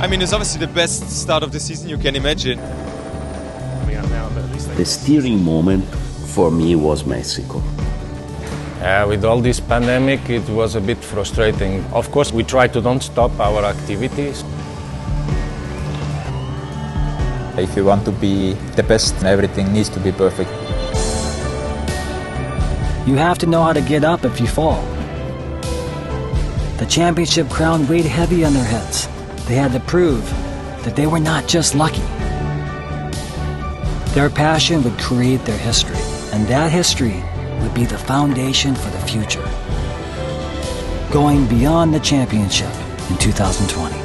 mean, it's obviously the best start of the season you can imagine. The steering moment for me was Mexico. With all this pandemic, it was a bit frustrating. Of course, we try to don't stop our activities. If you want to be the best, everything needs to be perfect. You have to know how to get up if you fall. The championship crown weighed heavy on their heads. They had to prove that they were not just lucky. Their passion would create their history, and that history would be the foundation for the future, going beyond the championship in 2020.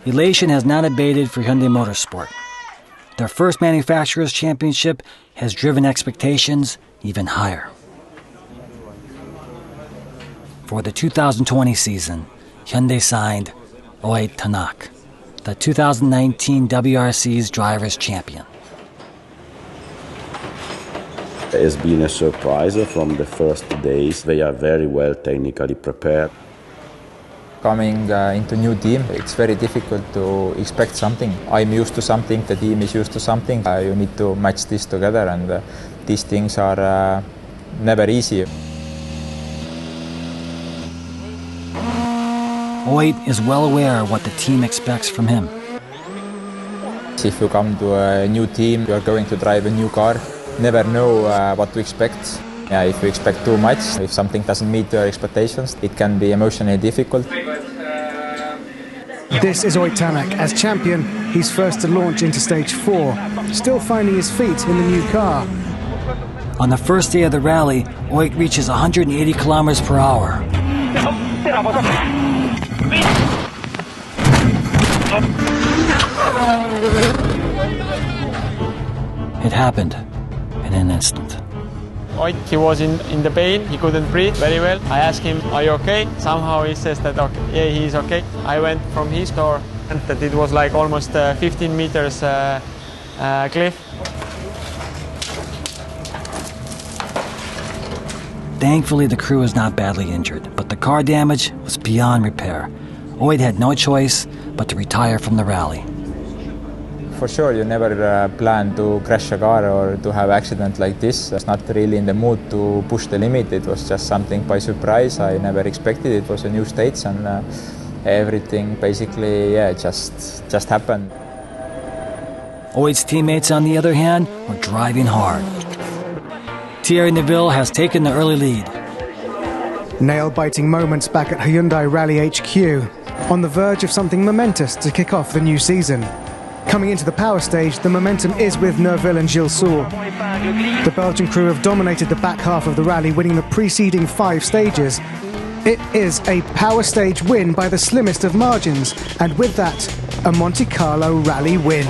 Elation has not abated for Hyundai Motorsport. Their first manufacturer's championship has driven expectations even higher. For the 2020 season, Hyundai signed Oit Tanak, the 2019 WRC's Drivers' Champion. It has been a surprise from the first days. They are very well technically prepared. Coming into a new team, it's very difficult to expect something. I'm used to something, the team is used to something. You need to match this together, and these things are never easy. Oit is well aware of what the team expects from him. If you come to a new team, you're going to drive a new car. Never know what to expect. If you expect too much, if something doesn't meet your expectations, it can be emotionally difficult. This is Oit Tanak. As champion, he's first to launch into stage 4, still finding his feet in the new car. On the first day of the rally, Oit reaches 180 kilometers per hour. It happened in an instant. Oit, he was in the pain, he couldn't breathe very well. I asked him, are you okay? Somehow he says that, okay, yeah, he's okay. I went from his door and that it was like almost 15 meters cliff. Thankfully, the crew was not badly injured, but the car damage was beyond repair. Oit had no choice but to retire from the rally. For sure, you never plan to crash a car or to have an accident like this. I was not really in the mood to push the limit. It was just something by surprise. I never expected it. It was a new stage, and everything basically, just happened. Oit's teammates, on the other hand, were driving hard. Thierry Neuville has taken the early lead. Nail-biting moments back at Hyundai Rally HQ, on the verge of something momentous to kick off the new season. Coming into the power stage, the momentum is with Neuville and Gilles Soul. The Belgian crew have dominated the back half of the rally, winning the preceding 5 stages. It is a power stage win by the slimmest of margins, and with that, a Monte Carlo rally win.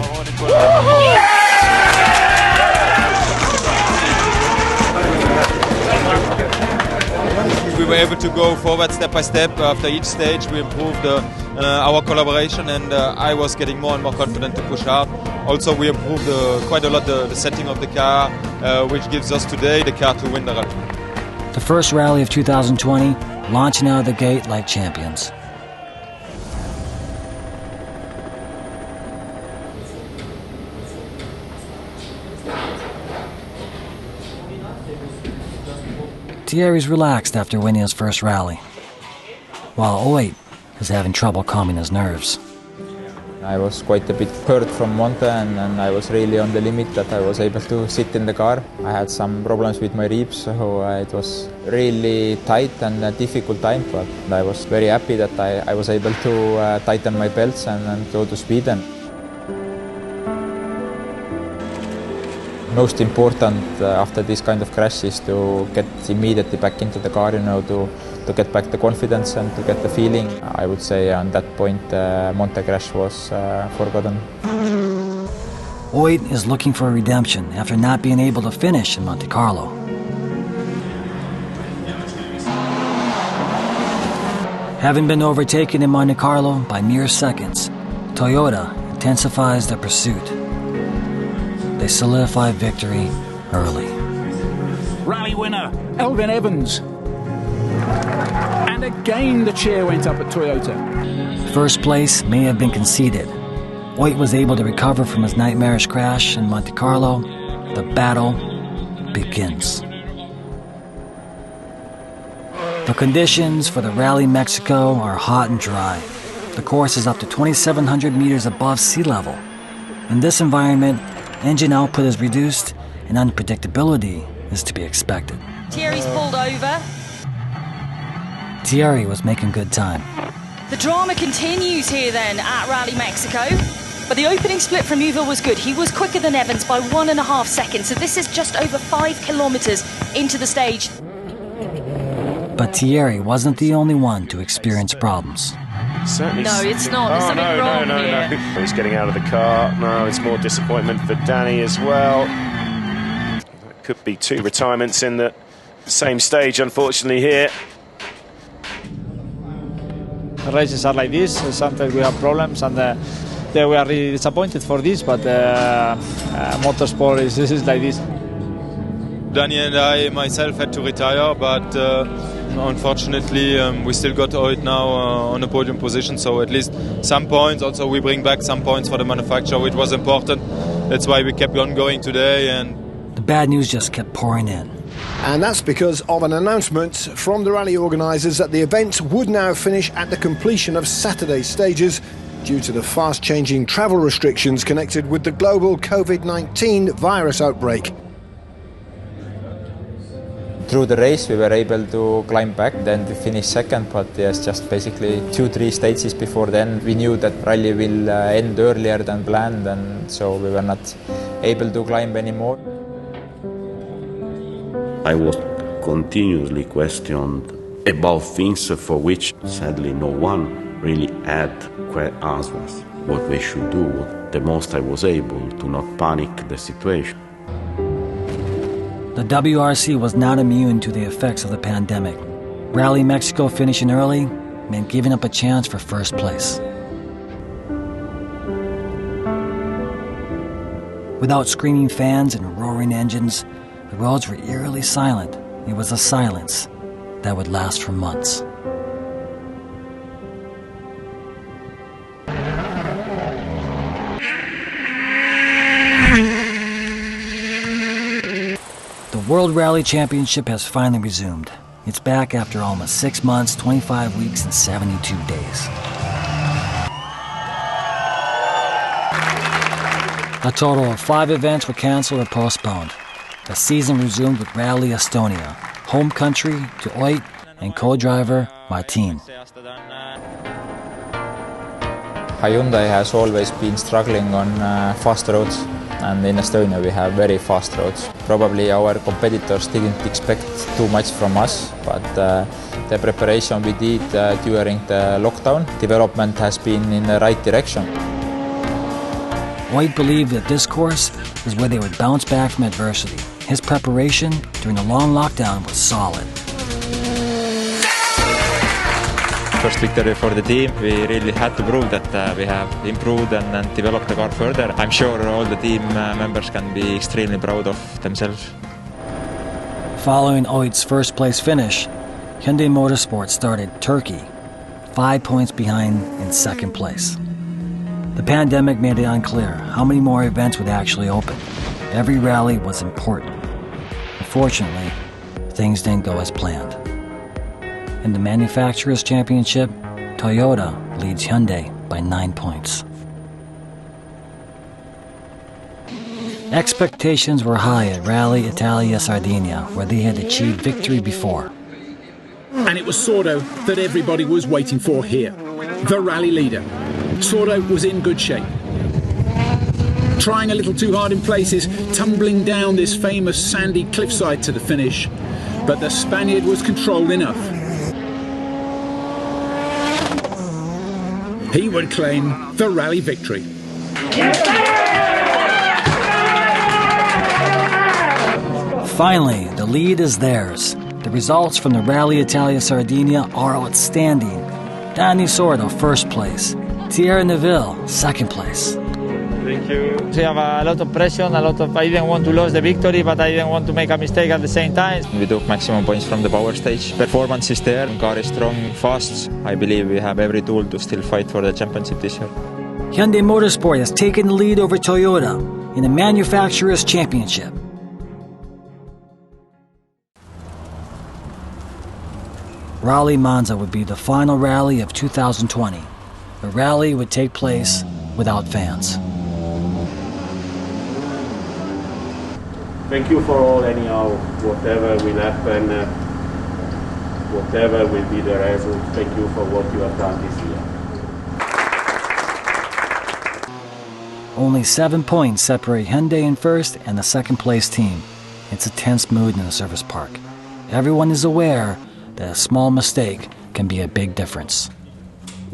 We were able to go forward step by step. After each stage we improved our collaboration, and I was getting more and more confident to push hard. Also we improved quite a lot the setting of the car, which gives us today the car to win the rally. The first rally of 2020, launching out of the gate like champions. Thierry's relaxed after winning his first rally, while Oit is having trouble calming his nerves. I was quite a bit hurt from Monte, and I was really on the limit that I was able to sit in the car. I had some problems with my ribs, so it was really tight and a difficult time, but I was very happy that I was able to tighten my belts and go to Sweden. Most important after this kind of crash is to get immediately back into the car, to get back the confidence and to get the feeling. I would say on that point Monte crash was forgotten. Oit is looking for a redemption after not being able to finish in Monte Carlo. Having been overtaken in Monte Carlo by mere seconds, Toyota intensifies their pursuit. They solidify victory early. Rally winner, Elvin Evans. And again the cheer went up at Toyota. First place may have been conceded. Oit was able to recover from his nightmarish crash in Monte Carlo. The battle begins. The conditions for the Rally Mexico are hot and dry. The course is up to 2,700 meters above sea level. In this environment, engine output is reduced and unpredictability is to be expected. Thierry's pulled over. Thierry was making good time. The drama continues here then at Rally Mexico. But the opening split from Uwe was good. He was quicker than Evans by 1.5 seconds. So this is just over 5 kilometers into the stage. But Thierry wasn't the only one to experience problems. Certainly. No, it's not. There's something wrong here. No. He's getting out of the car. No, it's more disappointment for Danny as well. It could be 2 retirements in the same stage, unfortunately, here. Races are like this. Sometimes we have problems, and we are really disappointed for this. But motorsport is like this. Danny and I myself had to retire, but unfortunately we still got Oit now on a podium position, so at least some points. Also we bring back some points for the manufacturer, which was important. That's why we kept on going today. And the bad news just kept pouring in. And that's because of an announcement from the rally organisers that the event would now finish at the completion of Saturday's stages due to the fast-changing travel restrictions connected with the global COVID-19 virus outbreak. Through the race we were able to climb back, then to finish second, but yes, just basically 2-3 stages before then we knew that rally will end earlier than planned, and so we were not able to climb anymore. I was continuously questioned about things for which sadly no one really had answers. What we should do, the most I was able to not panic the situation. The WRC was not immune to the effects of the pandemic. Rally Mexico finishing early meant giving up a chance for first place. Without screaming fans and roaring engines, the roads were eerily silent. It was a silence that would last for months. The World Rally Championship has finally resumed. It's back after almost 6 months, 25 weeks, and 72 days. A total of 5 events were canceled or postponed. The season resumed with Rally Estonia, home country to Oit and co-driver Martin. Hyundai has always been struggling on fast roads, and in Estonia we have very fast roads. Probably our competitors didn't expect too much from us, but the preparation we did during the lockdown, development has been in the right direction. Oit believed that this course is where they would bounce back from adversity. His preparation during the long lockdown was solid. First victory for the team. We really had to prove that we have improved and developed the car further. I'm sure all the team members can be extremely proud of themselves. Following Oit's first place finish, Hyundai Motorsport started Turkey, 5 points behind in second place. The pandemic made it unclear how many more events would actually open. Every rally was important. Unfortunately, things didn't go as planned. In the Manufacturers' Championship, Toyota leads Hyundai by 9 points. Expectations were high at Rally Italia Sardinia, where they had achieved victory before. And it was Sordo that everybody was waiting for here, the rally leader. Sordo was in good shape. Trying a little too hard in places, tumbling down this famous sandy cliffside to the finish. But the Spaniard was controlled enough. He would claim the rally victory. Finally, the lead is theirs. The results from the Rally Italia Sardinia are outstanding. Danny Sordo, first place. Thierry Neuville, second place. Thank you. We have a lot of pressure, I didn't want to lose the victory, but I didn't want to make a mistake at the same time. We took maximum points from the power stage. Performance is there, car is strong, fast. I believe we have every tool to still fight for the championship this year. Hyundai Motorsport has taken the lead over Toyota in the Manufacturers' Championship. Rally Monza would be the final rally of 2020. The rally would take place without fans. Thank you for all, anyhow, whatever will happen, whatever will be the result. Thank you for what you have done this year. Only 7 points separate Hyundai in first and the second place team. It's a tense mood in the service park. Everyone is aware that a small mistake can be a big difference.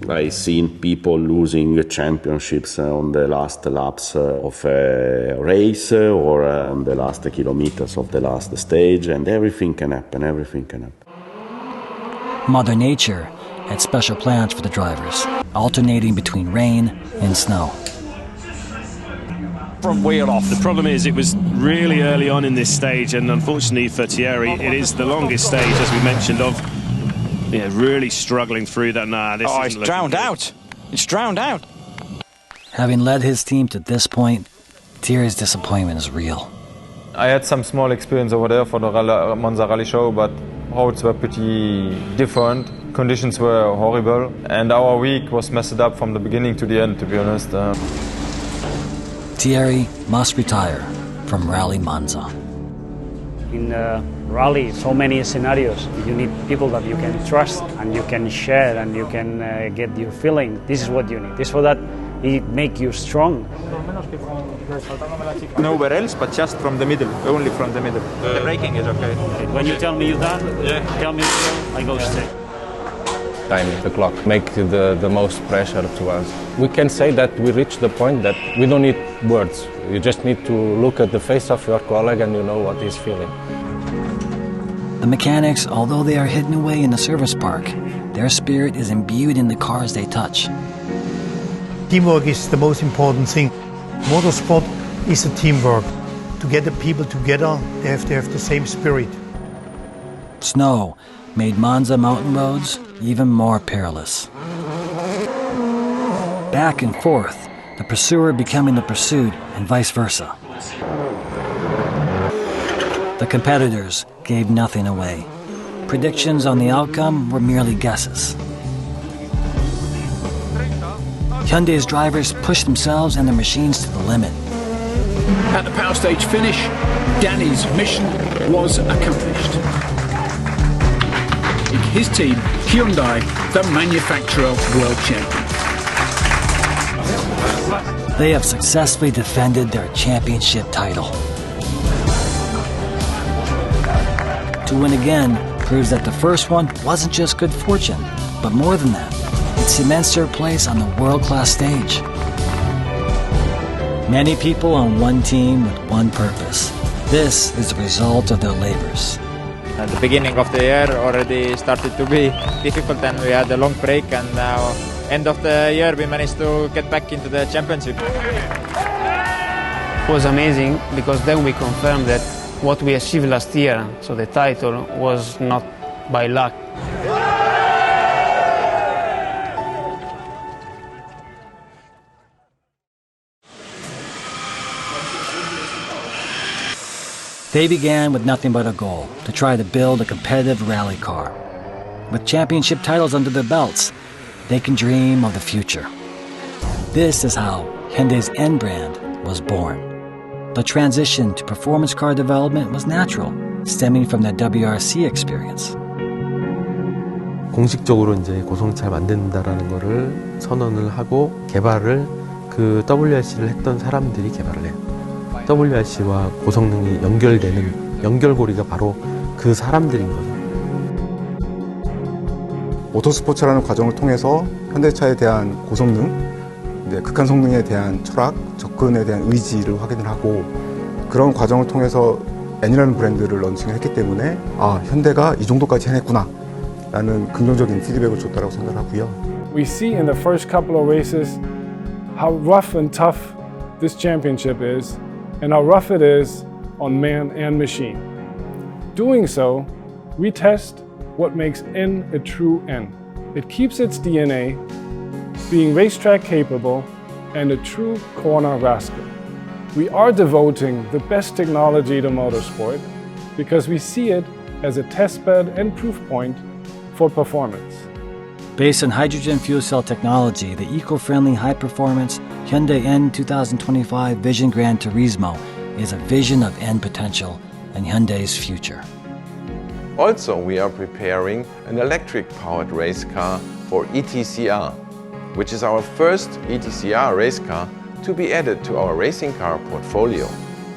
I've seen people losing championships on the last laps of a race or on the last kilometers of the last stage, and everything can happen, everything can happen. Mother Nature had special plans for the drivers, alternating between rain and snow. Front wheel off. The problem is it was really early on in this stage, and unfortunately for Thierry, it is the longest stage, as we mentioned, of really struggling through that. It's drowned out. It's drowned out. Having led his team to this point, Thierry's disappointment is real. I had some small experience over there for the Monza Rally Show, but roads were pretty different. Conditions were horrible, and our week was messed up from the beginning to the end, to be honest. Thierry must retire from Rally Monza. In rally, so many scenarios. You need people that you can trust and you can share and you can get your feeling. This is what you need. This is so that it makes you strong. Nowhere else, but just from the middle, only from the middle. The braking is okay. When you tell me you're done, tell me I go straight. Time the clock, make the most pressure to us. We can say that we reached the point that we don't need words. You just need to look at the face of your colleague and you know what he's feeling. The mechanics, although they are hidden away in the service park, their spirit is imbued in the cars they touch. Teamwork is the most important thing. Motorsport is a teamwork. To get the people together, they have to have the same spirit. Snow made Monza mountain roads even more perilous. Back and forth, the pursuer becoming the pursued and vice versa. The competitors gave nothing away. Predictions on the outcome were merely guesses. Hyundai's drivers pushed themselves and their machines to the limit. At the power stage finish, Danny's mission was accomplished. His team, Hyundai, the manufacturer world champion. They have successfully defended their championship title. To win again proves that the first one wasn't just good fortune, but more than that, it cements their place on the world-class stage. Many people on one team with one purpose. This is the result of their labors. At the beginning of the year already started to be difficult and we had a long break, and now end of the year we managed to get back into the championship. It was amazing because then we confirmed that what we achieved last year, so the title, was not by luck. They began with nothing but a goal, to try to build a competitive rally car. With championship titles under their belts, they can dream of the future. This is how Hyundai's N brand was born. The transition to performance car development was natural, stemming from their WRC experience. 공식적으로 이제 고성차를 만든다라는 거를 선언을 하고 개발을 그 WRC를 했던 사람들이 개발을 해요. WRC와 고성능이 연결되는 연결고리가 바로 그 사람들인 거죠. 모터스포츠라는 과정을 통해서 현대차에 대한 고성능, 극한 성능에 대한 철학, 접근에 대한 의지를 확인을 하고, 그런 과정을 통해서 N이라는 브랜드를 런칭을 했기 때문에 아, 현대가 이 정도까지 해냈구나 라는 긍정적인 피드백을 줬다고 생각하고요. We see in the first couple of races how rough and tough this championship is and how rough it is on man and machine. Doing so, we test what makes N a true N. It keeps its DNA, being racetrack capable and a true corner rascal. We are devoting the best technology to motorsport because we see it as a testbed and proof point for performance. Based on hydrogen fuel cell technology, the eco-friendly high-performance Hyundai N 2025 Vision Gran Turismo is a vision of N potential and Hyundai's future. Also, we are preparing an electric-powered race car for ETCR, which is our first ETCR race car to be added to our racing car portfolio.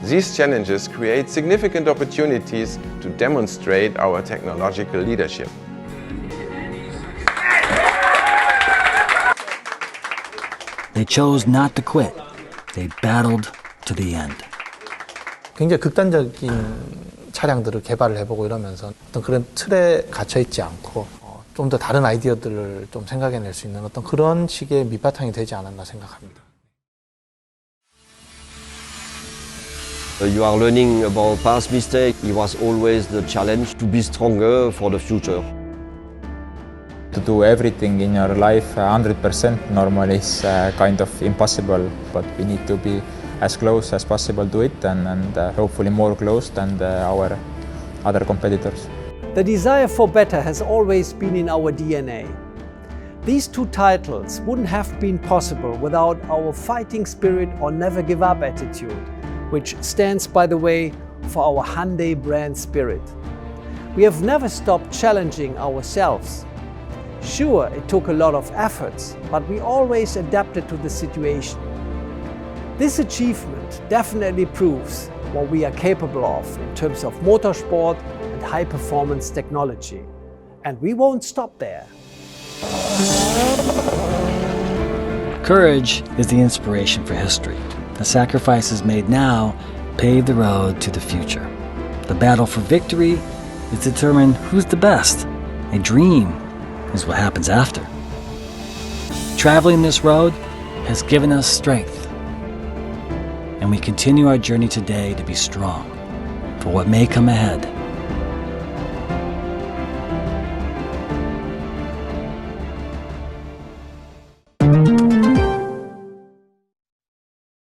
These challenges create significant opportunities to demonstrate our technological leadership. They chose not to quit. They battled to the end. 굉장히 극단적인 차량들을 개발을 해보고 이러면서 어떤 그런 틀에 갇혀 있지 않고 좀 더 다른 아이디어들을 좀 생각해낼 수 있는 어떤 그런 식의 밑바탕이 되지 않았나 생각합니다. You are learning about past mistakes. It was always the challenge to be stronger for the future. To do everything in your life 100% normally is kind of impossible, but we need to be as close as possible to it and hopefully more close than our other competitors. The desire for better has always been in our DNA. These two titles wouldn't have been possible without our fighting spirit or never give up attitude, which stands, by the way, for our Hyundai brand spirit. We have never stopped challenging ourselves. Sure, it took a lot of efforts, but we always adapted to the situation. This achievement definitely proves what we are capable of in terms of motorsport and high-performance technology. And we won't stop there. Courage is the inspiration for history. The sacrifices made now pave the road to the future. The battle for victory is to determine who's the best. A dream is what happens after. Traveling this road has given us strength, and we continue our journey today to be strong for what may come ahead.